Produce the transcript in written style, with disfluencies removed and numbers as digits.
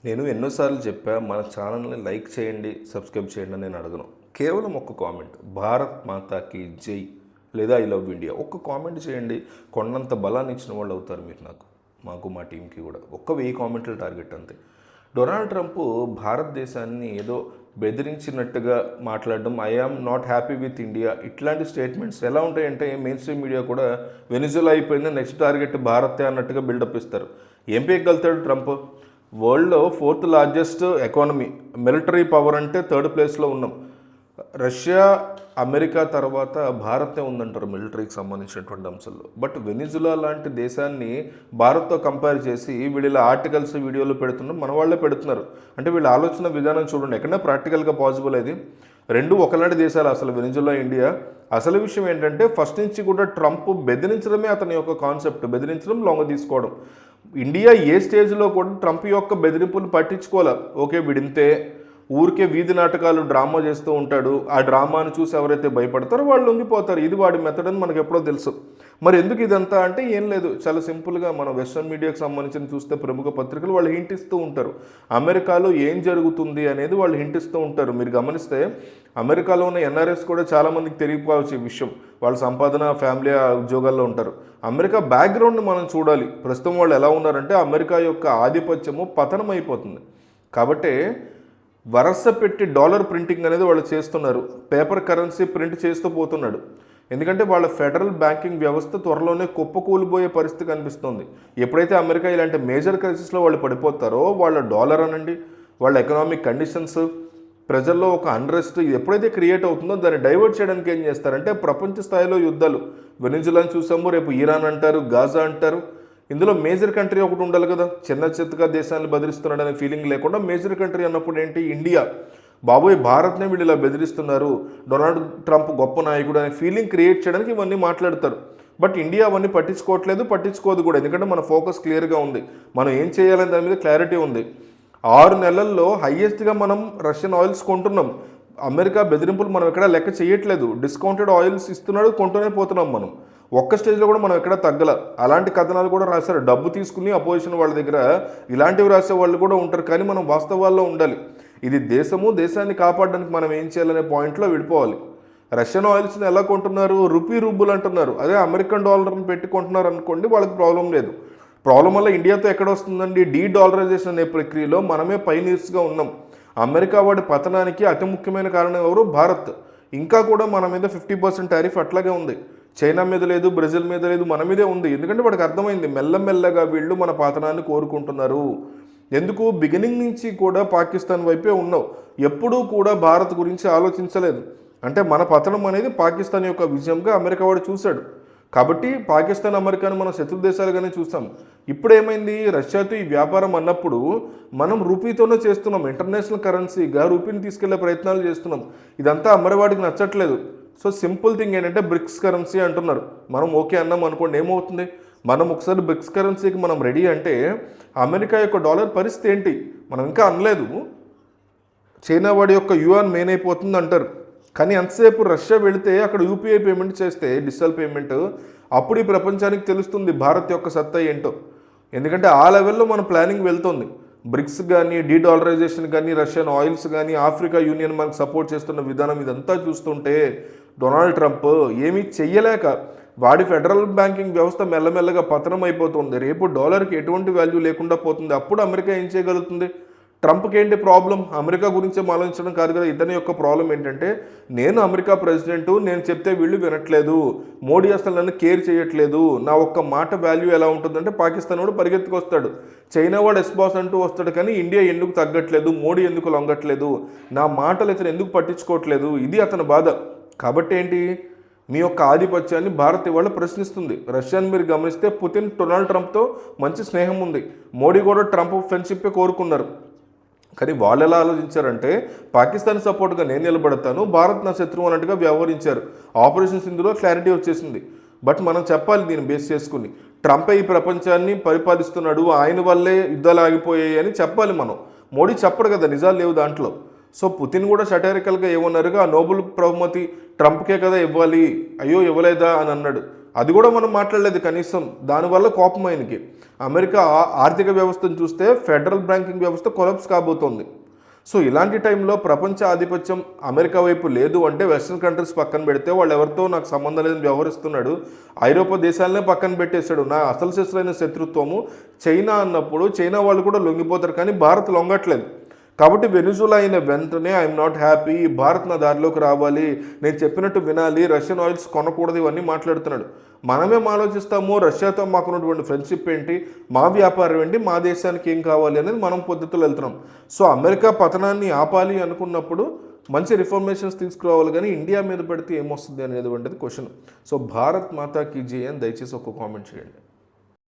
నేను ఎన్నోసార్లు చెప్పా మన ఛానల్ని లైక్ చేయండి, సబ్స్క్రైబ్ చేయండి అని నేను అడగను. కేవలం ఒక్క కామెంట్, భారత్ మాతాకి జై లేదా ఐ లవ్ ఇండియా ఒక్క కామెంట్ చేయండి. కొండంత బలాన్ని ఇచ్చిన వాళ్ళు అవుతారు మీరు నాకు, మాకు మా టీంకి కూడా. ఒక్క 1000 కామెంట్లు టార్గెట్ అంతే. డొనాల్డ్ ట్రంప్ భారతదేశాన్ని ఏదో బెదిరించినట్టుగా మాట్లాడడం, I am not happy with India, ఇట్లాంటి స్టేట్మెంట్స్ ఎలా ఉంటాయంటే మెయిన్ స్ట్రీమ్ మీడియా కూడా వెనిజులా అయిపోయింది, నెక్స్ట్ టార్గెట్ భారతే అన్నట్టుగా బిల్డప్ ఇస్తారు. ఏం పీకగలుగుతాడు ట్రంప్? వరల్డ్లో 4th largest economy, military power అంటే 3rd ప్లేస్లో ఉన్నాం. రష్యా, అమెరికా తర్వాత భారతే ఉందంటారు మిలిటరీకి సంబంధించినటువంటి అంశాల్లో. బట్ వెనిజులా లాంటి దేశాన్ని భారత్తో కంపేర్ చేసి వీళ్ళ ఆర్టికల్స్, వీడియోలు పెడుతున్నారు, మన వాళ్ళే పెడుతున్నారు. అంటే వీళ్ళ ఆలోచన విధానం చూడండి, ఎక్కడైనా ప్రాక్టికల్గా పాసిబుల్ అది. రెండు ఒకలాంటి దేశాలు అసలు వెనిజులా, ఇండియా. అసలు విషయం ఏంటంటే ఫస్ట్ నుంచి కూడా ట్రంప్ బెదిరించడమే అతని యొక్క కాన్సెప్ట్, బెదిరించడం, లొంగ తీసుకోవడం. ఇండియా ఏ స్టేజ్లో కూడా ట్రంప్ యొక్క బెదిరింపులు పట్టించుకోవాలి. ఓకే విడింతే ఊరికే వీధి నాటకాలు, డ్రామా చేస్తూ ఉంటాడు, ఆ డ్రామాను చూసి ఎవరైతే భయపడతారో వాళ్ళు లొంగిపోతారు. ఇది వాడి మెథడ్ అని మనకు ఎప్పుడో తెలుసు. మరి ఎందుకు ఇదంతా అంటే ఏం లేదు, చాలా సింపుల్గా మన వెస్ట్రన్ మీడియాకి సంబంధించిన చూస్తే ప్రముఖ పత్రికలు వాళ్ళు హింట్ ఇస్తూ ఉంటారు. అమెరికాలో ఏం జరుగుతుంది అనేది వాళ్ళు హింట్ ఇస్తూ ఉంటారు. మీరు గమనిస్తే అమెరికాలో ఉన్న ఎన్ఆర్ఎస్ కూడా చాలామందికి తెలియకపోవచ్చు ఈ విషయం. వాళ్ళ సంపాదన, ఫ్యామిలీ ఉద్యోగాల్లో ఉంటారు. అమెరికా బ్యాక్గ్రౌండ్ని మనం చూడాలి. ప్రస్తుతం వాళ్ళు ఎలా ఉన్నారంటే అమెరికా యొక్క ఆధిపత్యము పతనం అయిపోతుంది. కాబట్టి వరస పెట్టి డాలర్ ప్రింటింగ్ అనేది వాళ్ళు చేస్తున్నారు. పేపర్ కరెన్సీ ప్రింట్ చేస్తూ పోతున్నాడు. ఎందుకంటే వాళ్ళ ఫెడరల్ బ్యాంకింగ్ వ్యవస్థ త్వరలోనే కుప్పకూలిపోయే పరిస్థితి కనిపిస్తుంది. ఎప్పుడైతే అమెరికా ఇలాంటి మేజర్ క్రైసిస్లో వాళ్ళు పడిపోతారో వాళ్ళ డాలర్ అనండి, వాళ్ళ ఎకనామిక్ కండిషన్స్, ప్రజల్లో ఒక అన్రెస్ట్ ఎప్పుడైతే క్రియేట్ అవుతుందో దాన్ని డైవర్ట్ చేయడానికి ఏం చేస్తారంటే ప్రపంచ స్థాయిలో యుద్ధాలు. వెనిజులాని చూసాము, రేపు ఇరాన్ అంటారు, గాజా అంటారు. ఇందులో మేజర్ కంట్రీ ఒకటి ఉండాలి కదా. చిన్న చిత్తగా దేశాన్ని బెదిరిస్తున్నాడు అనే ఫీలింగ్ లేకుండా మేజర్ కంట్రీ అన్నప్పుడు ఏంటి, ఇండియా. బాబోయ్ భారత్నే వీళ్ళు ఇలా బెదిరిస్తున్నారు, డొనాల్డ్ ట్రంప్ గొప్ప నాయకుడు అనే ఫీలింగ్ క్రియేట్ చేయడానికి ఇవన్నీ మాట్లాడతారు. బట్ ఇండియా అవన్నీ పట్టించుకోవట్లేదు, పట్టించుకోదు కూడా. ఎందుకంటే మన ఫోకస్ క్లియర్గా ఉంది, మనం ఏం చేయాలని దాని మీద క్లారిటీ ఉంది. 6 నెలల్లో హయ్యెస్ట్గా మనం రష్యన్ ఆయిల్స్ కొంటున్నాం. అమెరికా బెదిరింపులు మనం ఎక్కడా లెక్క చేయట్లేదు. డిస్కౌంటెడ్ ఆయిల్స్ ఇస్తున్నాడు, కొంటూనే పోతున్నాం మనం. ఒక్క స్టేజ్లో కూడా మనం ఎక్కడ తగ్గల. అలాంటి కథనాలు కూడా రాశారు. డబ్బు తీసుకుని అపోజిషన్ వాళ్ళ దగ్గర ఇలాంటివి రాసే వాళ్ళు కూడా ఉంటారు. కానీ మనం వాస్తవాల్లో ఉండాలి. ఇది దేశము, దేశాన్ని కాపాడడానికి మనం ఏం చేయాలనే పాయింట్లో విడిపోవాలి. రష్యన్ ఆయిల్స్ని ఎలా కొంటున్నారు, రూబుల్ అంటున్నారు. అదే అమెరికన్ డాలర్ని పెట్టి కొంటున్నారు అనుకోండి, వాళ్ళకి ప్రాబ్లం లేదు. ప్రాబ్లం వల్ల ఇండియాతో ఎక్కడ వస్తుందండి, డీడాలరైజేషన్ అనే ప్రక్రియలో మనమే పైనీర్స్గా ఉన్నాం. అమెరికా వాడి పతనానికి అతి ముఖ్యమైన కారణం ఎవరు, భారత్. ఇంకా కూడా మన మీద 50% టారిఫ్ అట్లాగే ఉంది. చైనా మీద లేదు, బ్రెజిల్ మీద లేదు, మన మీదే ఉంది. ఎందుకంటే వాడికి అర్థమైంది మెల్లమెల్లగా వీళ్ళు మన పతనాన్ని కోరుకుంటున్నారు. ఎందుకు, బిగినింగ్ నుంచి కూడా పాకిస్తాన్ వైపే ఉన్నావు, ఎప్పుడూ కూడా భారత్ గురించి ఆలోచించలేదు. అంటే మన పతనం అనేది పాకిస్తాన్ యొక్క విజయంగా అమెరికా వాడు చూశాడు. కాబట్టి పాకిస్తాన్, అమెరికాను మనం శత్రు దేశాలుగానే చూస్తాం. ఇప్పుడు ఏమైంది, రష్యాతో ఈ వ్యాపారం అన్నప్పుడు మనం రూపీతోనే చేస్తున్నాం, ఇంటర్నేషనల్ కరెన్సీగా రూపీని తీసుకెళ్లే ప్రయత్నాలు చేస్తున్నాం. ఇదంతా అమ్మరవాడికి నచ్చట్లేదు. సో సింపుల్ థింగ్ ఏంటంటే బ్రిక్స్ కరెన్సీ అంటున్నారు. మనం ఓకే అన్నాం అనుకోండి, ఏమవుతుంది, మనం ఒకసారి బ్రిక్స్ కరెన్సీకి మనం రెడీ అంటే అమెరికా యొక్క డాలర్ పరిస్థితి ఏంటి, మనం ఇంకా అనలేదు. చైనా వాడి యొక్క యువాన్ మెయిన్ అయిపోతుంది అంటారు. కానీ ఎంతసేపు రష్యా వెళితే అక్కడ యూపీఐ పేమెంట్ చేస్తే, డిజిటల్ పేమెంట్, అప్పుడు ఈ ప్రపంచానికి తెలుస్తుంది భారత్ యొక్క సత్తా ఏంటో. ఎందుకంటే ఆ లెవెల్లో మన ప్లానింగ్ వెళ్తుంది. బ్రిక్స్ కానీ, డీడాలరైజేషన్ కానీ, రష్యన్ ఆయిల్స్ కానీ, ఆఫ్రికా యూనియన్ మనకు సపోర్ట్ చేస్తున్న విధానం, ఇదంతా చూస్తుంటే డొనాల్డ్ ట్రంప్ ఏమీ చెయ్యలేక వాడి ఫెడరల్ బ్యాంకింగ్ వ్యవస్థ మెల్లమెల్లగా పతనం అయిపోతుంది. రేపు డాలర్కి ఎటువంటి వాల్యూ లేకుండా పోతుంది. అప్పుడు అమెరికా ఏం చేయగలుగుతుంది? ట్రంప్కి ఏంటి ప్రాబ్లం, అమెరికా గురించే ఆలోచించడం కాదు కదా. ఇతని యొక్క ప్రాబ్లం ఏంటంటే నేను అమెరికా ప్రెసిడెంట్, నేను చెప్తే వీళ్ళు వినట్లేదు, మోడీ అసలు నన్ను కేర్ చేయట్లేదు, నా ఒక్క మాట వాల్యూ ఎలా ఉంటుందంటే పాకిస్తాన్ వాడు పరిగెత్తుకొస్తాడు, చైనా వాడు ఎస్బాస్ అంటూ వస్తాడు. కానీ ఇండియా ఎందుకు తగ్గట్లేదు, మోడీ ఎందుకు లొంగట్లేదు, నా మాటలు ఇతను ఎందుకు పట్టించుకోవట్లేదు, ఇది అతని బాధ. కాబట్టి ఏంటి, మీ యొక్క ఆధిపత్యాన్ని భారత్ ఇవాళ ప్రశ్నిస్తుంది. రష్యాని మీరు గమనిస్తే పుతిన్ డొనాల్డ్ ట్రంప్తో మంచి స్నేహం ఉంది, మోడీ కూడా ట్రంప్ ఫ్రెండ్షిప్పే కోరుకున్నారు. కానీ వాళ్ళు ఎలా ఆలోచించారంటే పాకిస్తాన్ సపోర్ట్గా నేను నిలబడతాను, భారత్ నా శత్రువు అన్నట్టుగా వ్యవహరించారు. ఆపరేషన్ సింధులో క్లారిటీ వచ్చేసింది. బట్ మనం చెప్పాలి దీన్ని బేస్ చేసుకుని, ట్రంపే ఈ ప్రపంచాన్ని పరిపాలిస్తున్నాడు, ఆయన వల్లే యుద్ధాలు ఆగిపోయాయి అని చెప్పాలి మనం. మోడీ చెప్పడు కదా, నిజాలు లేవు దాంట్లో. సో పుతిన్ కూడా సటారికల్గా ఏమన్నారుగా, ఆ నోబెల్ బహుమతి ట్రంప్కే కదా ఇవ్వాలి, అయ్యో ఇవ్వలేదా అని అన్నాడు. అది కూడా మనం మాట్లాడలేదు కనీసం. దానివల్ల కోపం ఆయనకి. అమెరికా ఆర్థిక వ్యవస్థను చూస్తే ఫెడరల్ బ్యాంకింగ్ వ్యవస్థ కొలాప్స్ కాబోతోంది. సో ఇలాంటి టైంలో ప్రపంచ ఆధిపత్యం అమెరికా వైపు లేదు అంటే వెస్ట్రన్ కంట్రీస్ పక్కన పెడితే వాళ్ళు ఎవరితో నాకు సంబంధం లేదని వ్యవహరిస్తున్నాడు. ఐరోపా దేశాలనే పక్కన పెట్టేశాడు. నా అసలు శస్త్రైన శత్రుత్వము చైనా అన్నప్పుడు చైనా వాళ్ళు కూడా లొంగిపోతారు, కానీ భారత్ లొంగట్లేదు. కాబట్టి వెనిజులా అయిన వెంటనే ఐఎమ్ నాట్ హ్యాపీ, భారత్ నా దారిలోకి రావాలి, నేను చెప్పినట్టు వినాలి, రష్యన్ ఆయిల్స్ కొనకూడదు, ఇవన్నీ మాట్లాడుతున్నాడు. మనమేం ఆలోచిస్తాము, రష్యాతో మాకున్నటువంటి ఫ్రెండ్షిప్ ఏంటి, మా వ్యాపారం ఏంటి, మా దేశానికి ఏం కావాలి అనేది మనం పద్ధతిలో వెళ్తున్నాం. సో అమెరికా పతనాన్ని ఆపాలి అనుకున్నప్పుడు మంచి రిఫార్మేషన్స్ తీసుకురావాలి, కానీ ఇండియా మీద పెడితే ఏమొస్తుంది అనేది క్వశ్చన్. సో భారత్ మాతాకి జై అని దయచేసి ఒక కామెంట్ చేయండి.